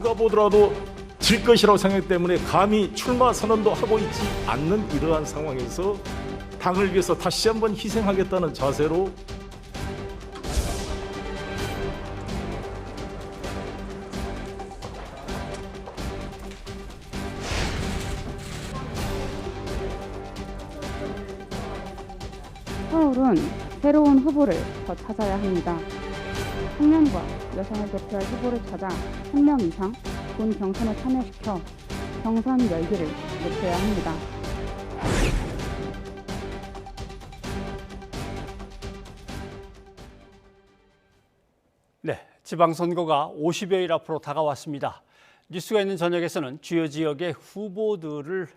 누가 보더라도 질 것이라고 생각하기 때문에 감히 출마 선언도 하고 있지 않는 이러한 상황에서 당을 위해서 다시 한번 희생하겠다는 자세로 서울은 새로운 후보를 더 찾아야 합니다. 청년과 여성을 대표할 후보를 찾아 1,000명 이상 본 경선에 참여시켜 경선 열기를 높여야 합니다. 네, 지방선거가 50여일 앞으로 다가왔습니다. 뉴스가 있는 저녁에서는 주요 지역의 후보들을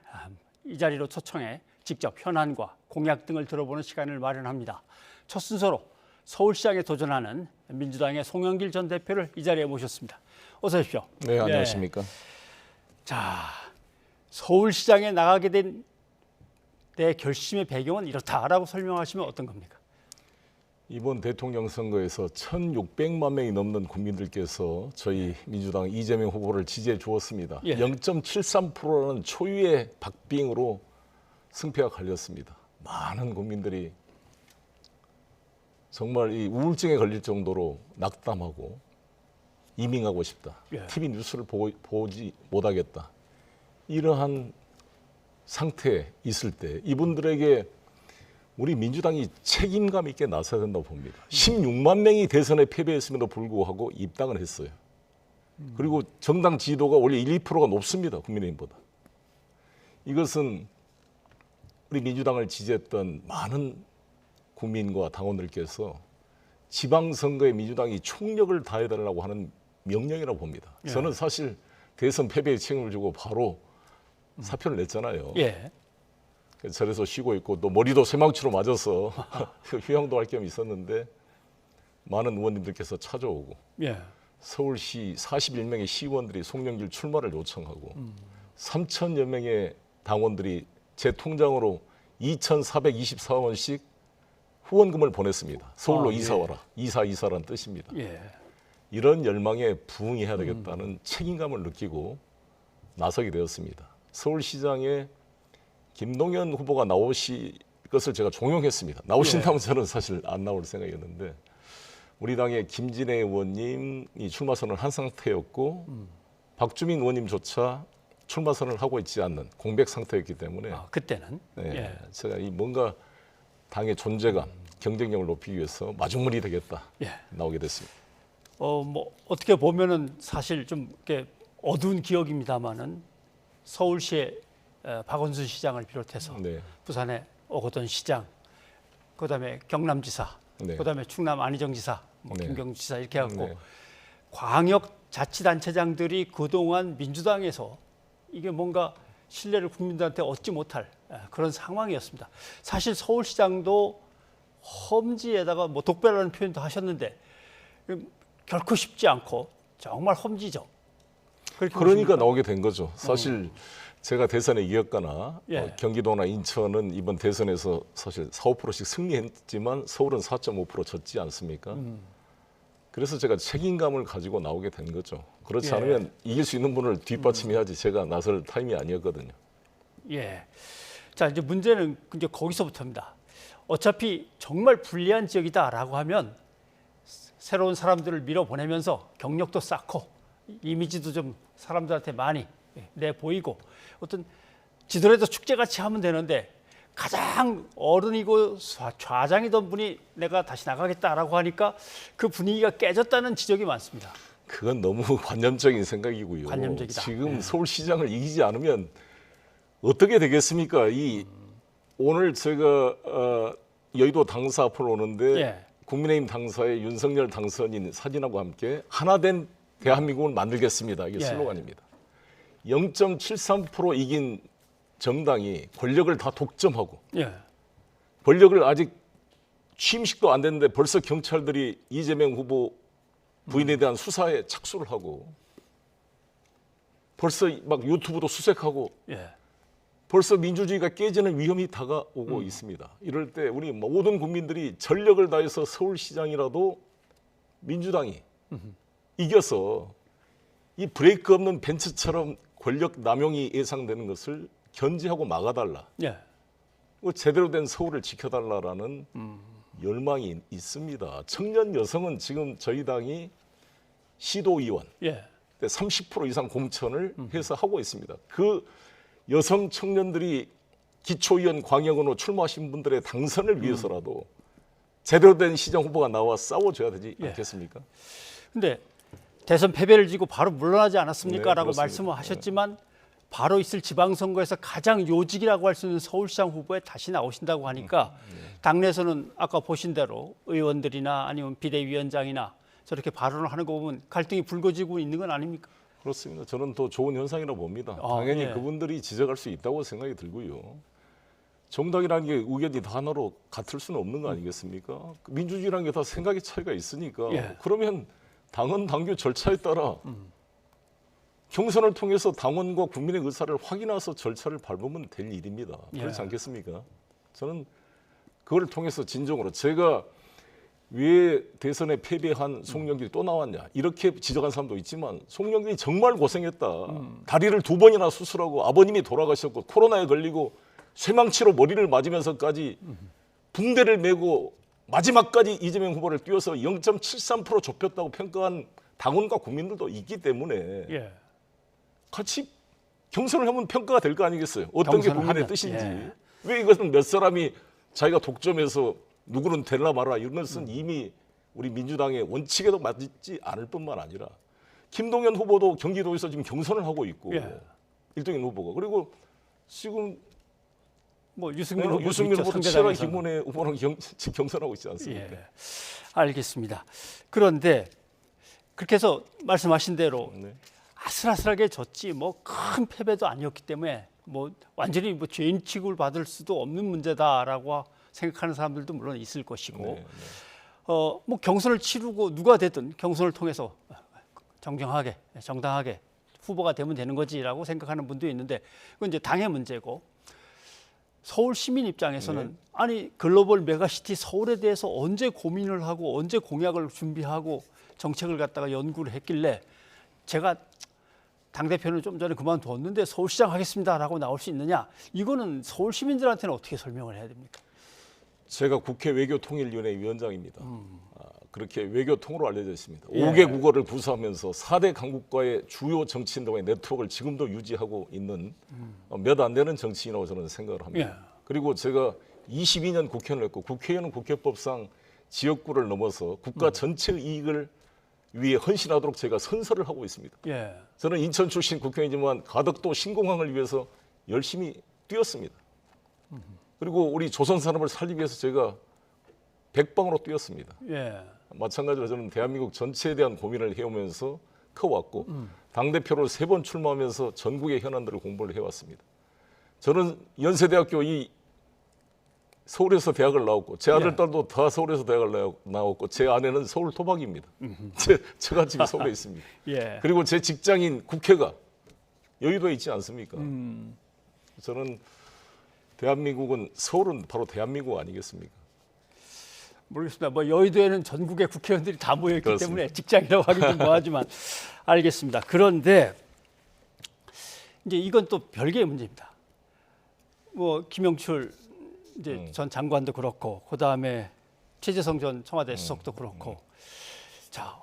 이 자리로 초청해 직접 현안과 공약 등을 들어보는 시간을 마련합니다. 첫 순서로 서울시장에 도전하는 민주당의 송영길 전 대표를 이 자리에 모셨습니다. 어서 오십시오. 네, 안녕하십니까. 자, 서울시장에 나가게 된 내 결심의 배경은 이렇다라고 설명하시면 어떤 겁니까? 이번 대통령 선거에서 1,600만 명이 넘는 국민들께서 저희 민주당 이재명 후보를 지지해 주었습니다. 예. 0.73%라는 초유의 박빙으로 승패가 갈렸습니다. 많은 국민들이 정말 이 우울증에 걸릴 정도로 낙담하고 이민하고 싶다. 예. TV 뉴스를 보지 못하겠다. 이러한 상태에 있을 때 이분들에게 우리 민주당이 책임감 있게 나서야 된다고 봅니다. 16만 명이 대선에 패배했음에도 불구하고 입당을 했어요. 그리고 정당 지지도가 원래 1, 2%가 높습니다. 국민의힘보다. 이것은 우리 민주당을 지지했던 많은 국민과 당원들께서 지방선거에 민주당이 총력을 다해달라고 하는 명령이라고 봅니다. 예. 저는 사실 대선 패배의 책임을 지고 바로 사표를 냈잖아요. 예. 절에서 쉬고 있고 또 머리도 쇠망치로 맞아서 휴양도 할 겸 있었는데 많은 의원님들께서 찾아오고 예. 서울시 서울시 41명의 시의원들이 송영길 출마를 요청하고 3천여 명의 당원들이 제 통장으로 2,424만 원씩 후원금을 보냈습니다. 서울로 아, 예. 이사 와라. 이사라는 뜻입니다. 예. 이런 열망에 부응해야 되겠다는 책임감을 느끼고 나서게 되었습니다. 서울시장에 김동연 후보가 나오실 것을 제가 종용했습니다. 나오신다면 저는 사실 안 나올 생각이었는데 우리 당의 김진애 의원님이 출마 선언을 한 상태였고 박주민 의원님조차 출마 선언을 하고 있지 않는 공백 상태였기 때문에 그때는 네, 예. 제가 이 뭔가 당의 존재감, 경쟁력을 높이기 위해서 마중물이 되겠다 예. 나오게 됐습니다. 뭐 어떻게 보면은 사실 좀 이렇게 어두운 기억입니다만은 서울시의 박원순 시장을 비롯해서 네. 부산의 오거돈 시장, 그다음에 경남지사, 네. 그다음에 충남 안희정지사, 네. 김경지사 이렇게 해갖고 네. 광역 자치단체장들이 그동안 민주당에서 이게 뭔가 신뢰를 국민들한테 얻지 못할 그런 상황이었습니다. 사실 서울시장도 험지에다가 뭐 독배라는 표현도 하셨는데 결코 쉽지 않고 정말 험지죠. 그렇게 그러니까 보십니까? 나오게 된 거죠. 사실 제가 대선에 이겼거나 예. 경기도나 인천은 이번 대선에서 사실 4, 5%씩 승리했지만 서울은 4.5% 졌지 않습니까? 그래서 제가 책임감을 가지고 나오게 된 거죠. 그렇지 예. 않으면 이길 수 있는 분을 뒷받침해야지 제가 나설 타임이 아니었거든요. 예. 자, 이제 문제는 이제 거기서부터입니다. 어차피 정말 불리한 지역이다라고 하면 새로운 사람들을 밀어보내면서 경력도 쌓고 이미지도 좀 사람들한테 많이 내 보이고 어떤 지도에도 축제같이 하면 되는데 가장 어른이고 좌장이던 분이 내가 다시 나가겠다라고 하니까 그 분위기가 깨졌다는 지적이 많습니다. 그건 너무 관념적인 생각이고요. 관념적이다. 지금 예. 서울시장을 이기지 않으면 어떻게 되겠습니까? 오늘 제가 여의도 당사 앞으로 오는데 예. 국민의힘 당사의 윤석열 당선인 사진하고 함께 하나된 대한민국을 만들겠습니다. 이게 예. 슬로건입니다. 0.73% 이긴 정당이 권력을 다 독점하고 예. 권력을 아직 취임식도 안 됐는데 벌써 경찰들이 이재명 후보 부인에 대한 수사에 착수를 하고 벌써 막 유튜브도 수색하고 예. 벌써 민주주의가 깨지는 위험이 다가오고 있습니다. 이럴 때 우리 모든 국민들이 전력을 다해서 서울시장이라도 민주당이 이겨서 이 브레이크 없는 벤츠처럼 권력 남용이 예상되는 것을 견제하고 막아달라. 예. 제대로 된 서울을 지켜달라라는 열망이 있습니다. 청년 여성은 지금 저희 당이 시도의원 예. 30% 이상 공천을 해서 하고 있습니다. 그 여성 청년들이 기초의원 광역으로 출마하신 분들의 당선을 위해서라도 제대로 된 시장 후보가 나와 싸워줘야 되지 예. 않겠습니까? 근데 대선 패배를 지고 바로 물러나지 않았습니까? 네, 라고 그렇습니다. 말씀을 하셨지만 바로 있을 지방선거에서 가장 요직이라고 할 수 있는 서울시장 후보에 다시 나오신다고 하니까 당내에서는 아까 보신 대로 의원들이나 아니면 비대위원장이나 저렇게 발언을 하는 거 보면 갈등이 불거지고 있는 건 아닙니까? 그렇습니다. 저는 더 좋은 현상이라고 봅니다. 아, 당연히 예. 그분들이 지적할 수 있다고 생각이 들고요. 정당이라는 게 의견이 다 하나로 같을 수는 없는 거 아니겠습니까? 민주주의라는 게 다 생각의 차이가 있으니까 예. 그러면 당헌 당규 절차에 따라 경선을 통해서 당원과 국민의 의사를 확인해서 절차를 밟으면 될 일입니다. 그렇지 예. 않겠습니까? 저는 그걸 통해서 진정으로 제가 왜 대선에 패배한 송영길이 또 나왔냐 이렇게 지적한 사람도 있지만 송영길이 정말 고생했다. 다리를 2번이나 수술하고 아버님이 돌아가셨고 코로나에 걸리고 쇠망치로 머리를 맞으면서까지 붕대를 메고 마지막까지 이재명 후보를 띄워서 0.73% 좁혔다고 평가한 당원과 국민들도 있기 때문에 예. 같이 경선을 하면 평가가 될 거 아니겠어요? 어떤 게 경선을 국민의 하면, 뜻인지. 예. 왜 이것은 몇 사람이 자기가 독점해서 누구는 될라 말라 이런 것은 이미 우리 민주당의 원칙에도 맞지 않을 뿐만 아니라 김동연 후보도 경기도에서 지금 경선을 하고 있고 예. 일동인 후보가 그리고 지금 뭐 유승민 후보도 있죠, 후보도 치열하게 상대당에서는. 김문혜 후보랑 지금 경선하고 있지 않습니까? 예. 알겠습니다. 그런데 그렇게 해서 말씀하신 대로 네. 아슬아슬하게 졌지 뭐 큰 패배도 아니었기 때문에 뭐 완전히 뭐 죄인 취급을 받을 수도 없는 문제다라고 생각하는 사람들도 물론 있을 것이고 네, 네. 뭐 경선을 치르고 누가 됐든 경선을 통해서 정정하게 정당하게 후보가 되면 되는 거지라고 생각하는 분도 있는데 그건 이제 당의 문제고 서울 시민 입장에서는 네. 아니 글로벌 메가시티 서울에 대해서 언제 고민을 하고 언제 공약을 준비하고 정책을 갖다가 연구를 했길래 제가 당대표는 좀 전에 그만뒀는데 서울시장 하겠습니다라고 나올 수 있느냐 이거는 서울 시민들한테는 어떻게 설명을 해야 됩니까? 제가 국회 외교통일위원회 위원장입니다. 그렇게 외교통으로 알려져 있습니다. 예. 5개 국어를 구사하면서 4대 강국과의 주요 정치인들과의 네트워크를 지금도 유지하고 있는 몇 안 되는 정치인이라고 저는 생각을 합니다. 예. 그리고 제가 22년 국회의원을 했고 국회의원은 국회법상 지역구를 넘어서 국가 전체의 이익을 위해 헌신하도록 제가 선서를 하고 있습니다. 예. 저는 인천 출신 국회의원이지만 가덕도 신공항을 위해서 열심히 뛰었습니다. 그리고 우리 조선 산업을 살리기 위해서 제가 백방으로 뛰었습니다. 예. 마찬가지로 저는 대한민국 전체에 대한 고민을 해오면서 커왔고 당대표로 3번 출마하면서 전국의 현안들을 공부를 해왔습니다. 저는 연세대학교 이 서울에서 대학을 나왔고 제 아들 딸도 다 서울에서 대학을 나왔고 제 아내는 서울 토박이입니다. 제가 지금 서울에 있습니다. 예. 그리고 제 직장인 국회가 여의도에 있지 않습니까? 저는 대한민국은 서울은 바로 대한민국 아니겠습니까? 모르겠습니다. 뭐 여의도에는 전국의 국회의원들이 다 모여있기 그렇습니다. 때문에 직장이라고 하기 좀 뭐하지만 알겠습니다. 그런데 이제 이건 또 별개의 문제입니다. 뭐 김영출 이제 전 장관도 그렇고 그 다음에 최재성 전 청와대 수석도 그렇고 자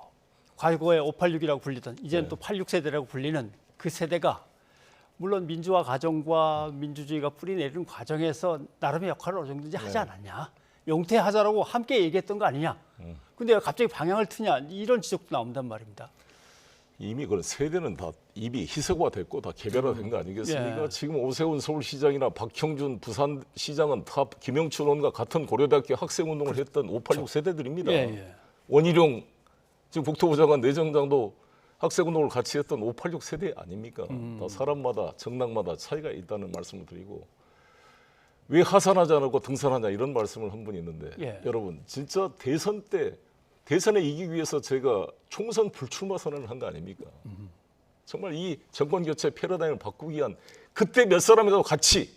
과거에 586이라고 불리던 이제는 또 86세대라고 불리는 그 세대가 물론 민주화 과정과 민주주의가 뿌리내리는 과정에서 나름의 역할을 어느 정도 하지 않았냐. 용퇴하자라고 함께 얘기했던 거 아니냐. 근데 갑자기 방향을 트냐. 이런 지적도 나온단 말입니다. 이미 그런 세대는 다 입이 희석화 됐고 다 개별화된 거 아니겠습니까? 예. 지금 오세훈 서울시장이나 박형준 부산시장은 다 김영춘 의원과 같은 고려대학교 학생운동을 했던 586 세대들입니다. 예, 예. 원희룡 지금 국토부 장관 내정장도 학생운동을 같이 했던 586 세대 아닙니까? 다 사람마다 정당마다 차이가 있다는 말씀을 드리고 왜 하산하지 않고 등산하냐 이런 말씀을 한 분이 있는데 예. 여러분 진짜 대선 때 대선에 이기기 위해서 제가 총선 불출마 선언을 한 거 아닙니까? 정말 이 정권 교체 패러다임을 바꾸기 위한 그때 몇 사람이라도 같이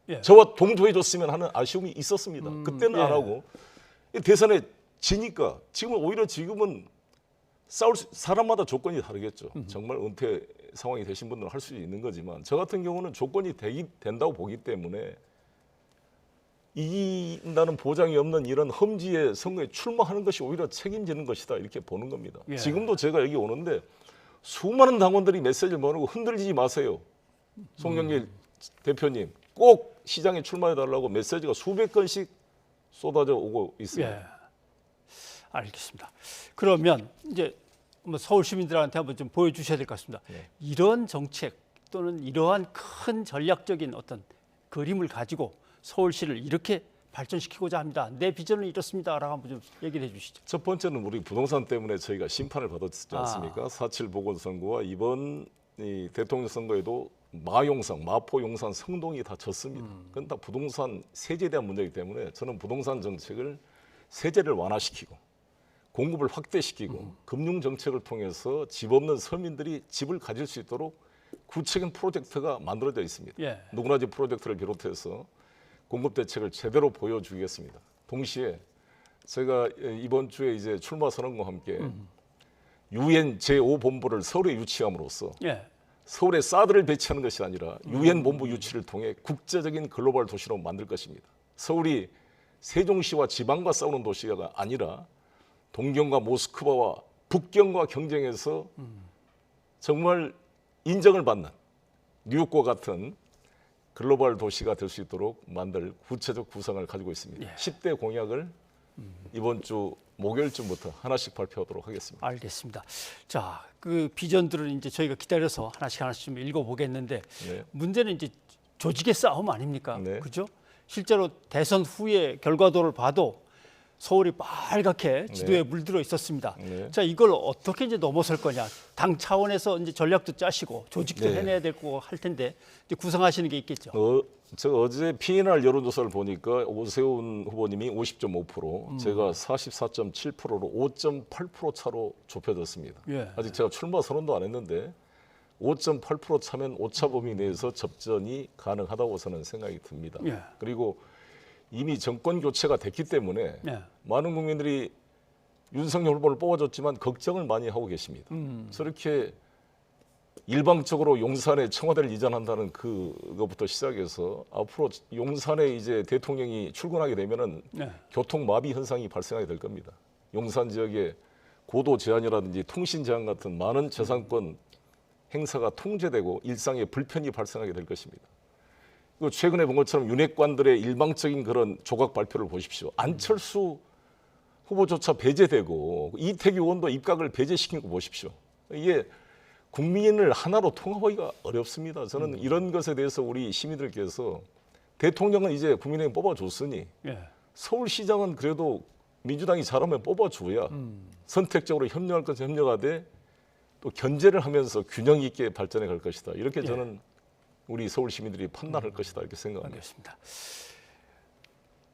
예. 저와 동조해 줬으면 하는 아쉬움이 있었습니다. 그때는 예. 안 하고 대선에 지니까 지금은 오히려 지금은 사람마다 조건이 다르겠죠. 정말 은퇴 상황이 되신 분들은 할 수 있는 거지만 저 같은 경우는 조건이 된다고 보기 때문에 이긴다는 보장이 없는 이런 험지의 선거에 출마하는 것이 오히려 책임지는 것이다 이렇게 보는 겁니다. 예. 지금도 제가 여기 오는데 수많은 당원들이 메시지를 보내고 흔들리지 마세요. 송영길 대표님 꼭 시장에 출마해달라고 메시지가 수백 건씩 쏟아져 오고 있습니다. 예. 알겠습니다. 그러면 이제 한번 서울 시민들한테 한번 좀 보여주셔야 될 것 같습니다. 네. 이런 정책 또는 이러한 큰 전략적인 어떤 그림을 가지고 서울시를 이렇게 발전시키고자 합니다. 내 비전은 이렇습니다라고 한번 좀 얘기를 해주시죠. 첫 번째는 우리 부동산 때문에 저희가 심판을 받았지 않습니까? 4.7 보궐선거와 이번 이 대통령 선거에도 마용산, 마포, 용산, 성동이 다 졌습니다. 그건 다 부동산 세제에 대한 문제이기 때문에 저는 부동산 정책을 세제를 완화시키고 공급을 확대시키고 금융 정책을 통해서 집 없는 서민들이 집을 가질 수 있도록 구체적인 프로젝트가 만들어져 있습니다. 예. 누구나 집 프로젝트를 비롯해서 공급 대책을 제대로 보여주겠습니다. 동시에 제가 이번 주에 이제 출마 선언과 함께 유엔 제5본부를 서울에 유치함으로써 예. 서울에 사드를 배치하는 것이 아니라 유엔 본부 유치를 통해 국제적인 글로벌 도시로 만들 것입니다. 서울이 세종시와 지방과 싸우는 도시가 아니라 동경과 모스크바와 북경과 경쟁해서 정말 인정을 받는 뉴욕과 같은 글로벌 도시가 될 수 있도록 만들 구체적 구상을 가지고 있습니다. 예. 10대 공약을 이번 주 목요일쯤부터 하나씩 발표하도록 하겠습니다. 알겠습니다. 자, 그 비전들을 이제 저희가 기다려서 하나씩 좀 읽어보겠는데 네. 문제는 이제 조직의 싸움 아닙니까? 네. 그렇죠? 실제로 대선 후의 결과도를 봐도 서울이 빨갛게 지도에 물들어 있었습니다. 네. 자, 이걸 어떻게 이제 넘어설 거냐? 당 차원에서 이제 전략도 짜시고 조직도 네. 해내야 될 거고 할 텐데 이제 구상하시는 게 있겠죠. 제가 어제 PNR 여론조사를 보니까 오세훈 후보님이 50.5%, 제가 44.7%로 5.8% 차로 좁혀졌습니다. 예. 아직 제가 출마 선언도 안 했는데 5.8% 차면 오차 범위 내에서 접전이 가능하다고 저는 생각이 듭니다. 예. 그리고 이미 정권 교체가 됐기 때문에 예. 많은 국민들이 윤석열 후보를 뽑아줬지만 걱정을 많이 하고 계십니다. 저렇게 일방적으로 용산에 청와대를 이전한다는 그것부터 시작해서 앞으로 용산에 이제 대통령이 출근하게 되면은 네. 교통 마비 현상이 발생하게 될 겁니다. 용산 지역에 고도 제한이라든지 통신 제한 같은 많은 재산권 행사가 통제되고 일상에 불편이 발생하게 될 것입니다. 그리고 최근에 본 것처럼 윤핵관들의 일방적인 그런 조각 발표를 보십시오. 안철수 후보조차 배제되고 이태규 의원도 입각을 배제시킨 거 보십시오. 이게 국민을 하나로 통합하기가 어렵습니다. 저는 이런 것에 대해서 우리 시민들께서 대통령은 이제 국민의힘 뽑아줬으니 예. 서울시장은 그래도 민주당이 잘하면 뽑아줘야 선택적으로 협력할 것은 협력하되 또 견제를 하면서 균형 있게 발전해 갈 것이다. 이렇게 저는 우리 서울 시민들이 판단할 것이다 이렇게 생각합니다. 알겠습니다.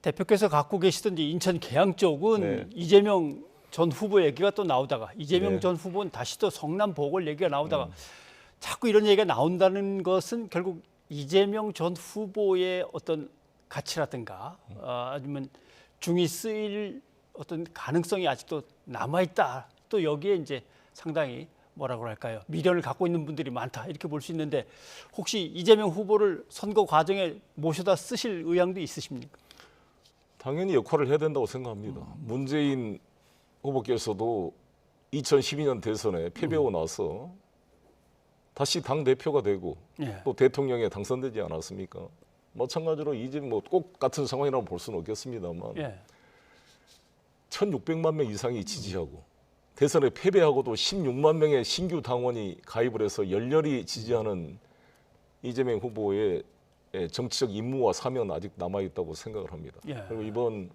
대표께서 갖고 계시던 이제 인천 계양 쪽은 네. 이재명 전 후보 얘기가 또 나오다가 이재명 네. 전 후보는 다시 또 성남 보궐 얘기가 나오다가 자꾸 이런 얘기가 나온다는 것은 결국 이재명 전 후보의 어떤 가치라든가 아니면 중이 쓰일 어떤 가능성이 아직도 남아있다. 또 여기에 이제 상당히 뭐라고 할까요? 미련을 갖고 있는 분들이 많다. 이렇게 볼 수 있는데 혹시 이재명 후보를 선거 과정에 모셔다 쓰실 의향도 있으십니까? 당연히 역할을 해야 된다고 생각합니다. 문재인 후보께서도 2012년 대선에 패배하고 나서 다시 당 대표가 되고 예. 또 대통령에 당선되지 않았습니까? 마찬가지로 이제 뭐 꼭 같은 상황이라고 볼 수는 없겠습니다만 예. 1,600만 명 이상이 지지하고 대선에 패배하고도 16만 명의 신규 당원이 가입을 해서 열렬히 지지하는 이재명 후보의 정치적 임무와 사명은 아직 남아있다고 생각을 합니다. 예. 그리고 이번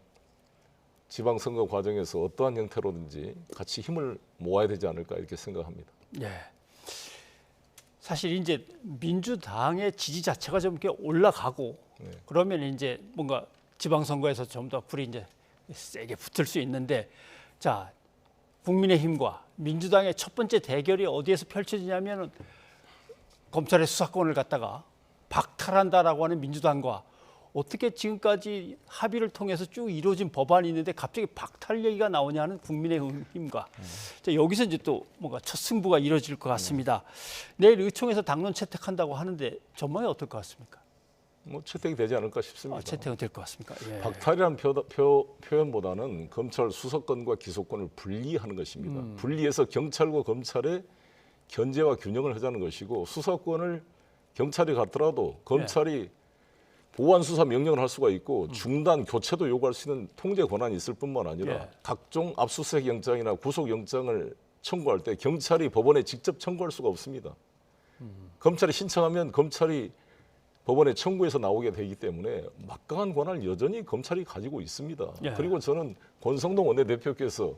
지방선거 과정에서 어떠한 형태로든지 같이 힘을 모아야 되지 않을까 이렇게 생각합니다. 예. 사실 이제 민주당의 지지 자체가 좀 이렇게 올라가고 네. 그러면 이제 뭔가 지방선거에서 좀 더 불이 이제 세게 붙을 수 있는데 자 국민의힘과 민주당의 첫 번째 대결이 어디에서 펼쳐지냐면은 검찰의 수사권을 갖다가 박탈한다라고 하는 민주당과 어떻게 지금까지 합의를 통해서 쭉 이루어진 법안이 있는데 갑자기 박탈 얘기가 나오냐 하는 국민의힘과 자, 여기서 이제 또 뭔가 첫 승부가 이루어질 것 같습니다. 내일 의총에서 당론 채택한다고 하는데 전망이 어떨 것 같습니까? 뭐 채택이 되지 않을까 싶습니다. 채택은 될 것 같습니까? 예. 박탈이라는 표현보다는 검찰 수사권과 기소권을 분리하는 것입니다. 분리해서 경찰과 검찰의 견제와 균형을 하자는 것이고 수사권을 경찰이 갖더라도 검찰이 보완 수사 명령을 할 수가 있고 중단 교체도 요구할 수 있는 통제 권한이 있을 뿐만 아니라 예. 각종 압수수색 영장이나 구속 영장을 청구할 때 경찰이 법원에 직접 청구할 수가 없습니다. 검찰이 신청하면 검찰이 법원에 청구해서 나오게 되기 때문에 막강한 권한을 여전히 검찰이 가지고 있습니다. 예. 그리고 저는 권성동 원내대표께서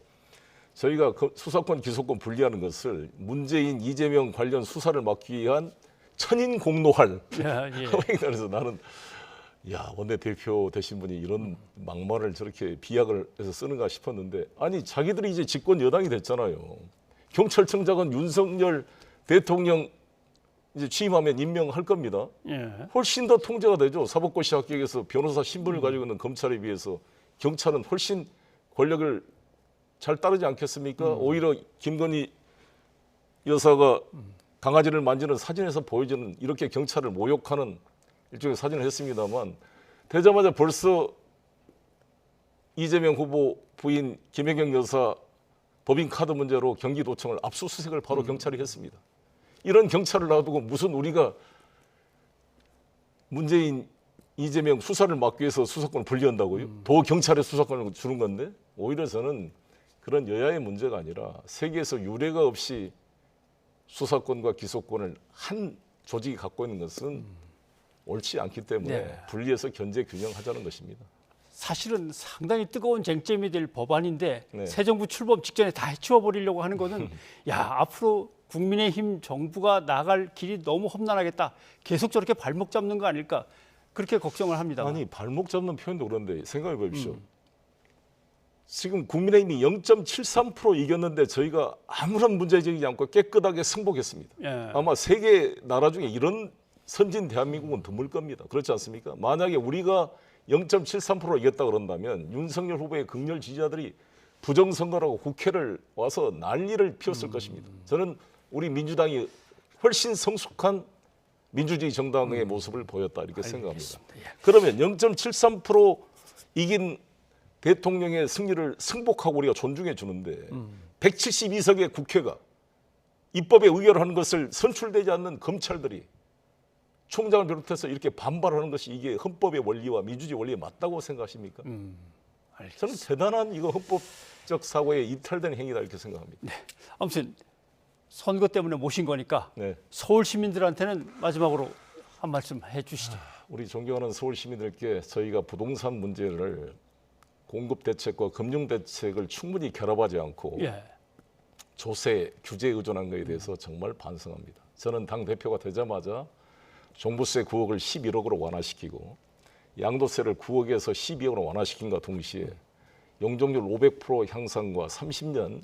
저희가 수사권, 기소권 분리하는 것을 문재인, 이재명 관련 수사를 막기 위한 천인공노할 예. 그래서 나는 야 원내대표 되신 분이 이런 막말을 저렇게 비약을 해서 쓰는가 싶었는데 아니 자기들이 이제 집권 여당이 됐잖아요. 경찰청장은 윤석열 대통령 이제 취임하면 임명할 겁니다. 예. 훨씬 더 통제가 되죠. 사법고시 합격해서 변호사 신분을 가지고 있는 검찰에 비해서 경찰은 훨씬 권력을 잘 따르지 않겠습니까? 오히려 김건희 여사가 강아지를 만지는 사진에서 보여주는 이렇게 경찰을 모욕하는 일종의 사진을 했습니다만 되자마자 벌써 이재명 후보 부인 김혜경 여사 법인카드 문제로 경기도청을 압수수색을 바로 경찰이 했습니다. 이런 경찰을 놔두고 무슨 우리가 문재인, 이재명 수사를 막기 위해서 수사권을 분리한다고요? 더 경찰에 수사권을 주는 건데 오히려 저는 그런 여야의 문제가 아니라 세계에서 유례가 없이 수사권과 기소권을 한 조직이 갖고 있는 것은 옳지 않기 때문에 네. 분리해서 견제 균형하자는 것입니다. 사실은 상당히 뜨거운 쟁점이 될 법안인데 네. 새 정부 출범 직전에 다 해치워 버리려고 하는 것은 야 앞으로 국민의힘 정부가 나갈 길이 너무 험난하겠다. 계속 저렇게 발목 잡는 거 아닐까 그렇게 걱정을 합니다. 아니 발목 잡는 표현도 그런데 생각해 보십시오. 지금 국민의힘이 0.73% 이겼는데 저희가 아무런 문제 제기지 않고 깨끗하게 승복했습니다. 예. 아마 세계 나라 중에 이런 선진 대한민국은 드물 겁니다. 그렇지 않습니까? 만약에 우리가 0.73% 이겼다 그런다면 윤석열 후보의 극렬 지지자들이 부정선거라고 국회를 와서 난리를 피웠을 것입니다. 저는 우리 민주당이 훨씬 성숙한 민주주의 정당의 모습을 보였다 이렇게 생각합니다. 예. 그러면 0.73% 이긴 대통령의 승리를 승복하고 우리가 존중해 주는데 172석의 국회가 입법에 의결하는 것을 선출되지 않는 검찰들이 총장을 비롯해서 이렇게 반발하는 것이 이게 헌법의 원리와 민주주의 원리에 맞다고 생각하십니까? 저는 대단한 이거 헌법적 사고에 이탈된 행위다 이렇게 생각합니다. 아무튼 선거 때문에 모신 거니까 네. 서울 시민들한테는 마지막으로 한 말씀 해주시죠. 우리 존경하는 서울 시민들께 저희가 부동산 문제를 공급 대책과 금융 대책을 충분히 결합하지 않고 예. 조세, 규제에 의존한 것에 대해서 정말 반성합니다. 저는 당 대표가 되자마자 종부세 9억을 11억으로 완화시키고 양도세를 9억에서 12억으로 완화시킨과 동시에 용적률 500% 향상과 30년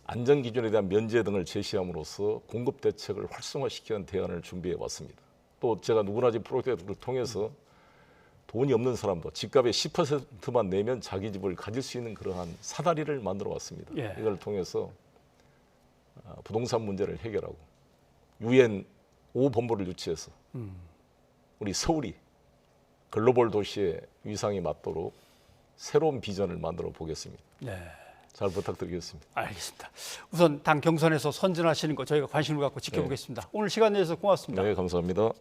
안전기준에 대한 면제 등을 제시함으로써 공급 대책을 활성화시키는 대안을 준비해 왔습니다. 또 제가 누구나 집 프로젝트를 통해서 돈이 없는 사람도 집값의 10%만 내면 자기 집을 가질 수 있는 그러한 사다리를 만들어 왔습니다. 예. 이걸 통해서 부동산 문제를 해결하고 UN 5본부를 유치해서 우리 서울이 글로벌 도시의 위상이 맞도록 새로운 비전을 만들어 보겠습니다. 네. 잘 부탁드리겠습니다. 알겠습니다. 우선 당 경선에서 선전하시는 거 저희가 관심을 갖고 지켜보겠습니다. 오늘 시간 내주셔서 고맙습니다. 네, 감사합니다.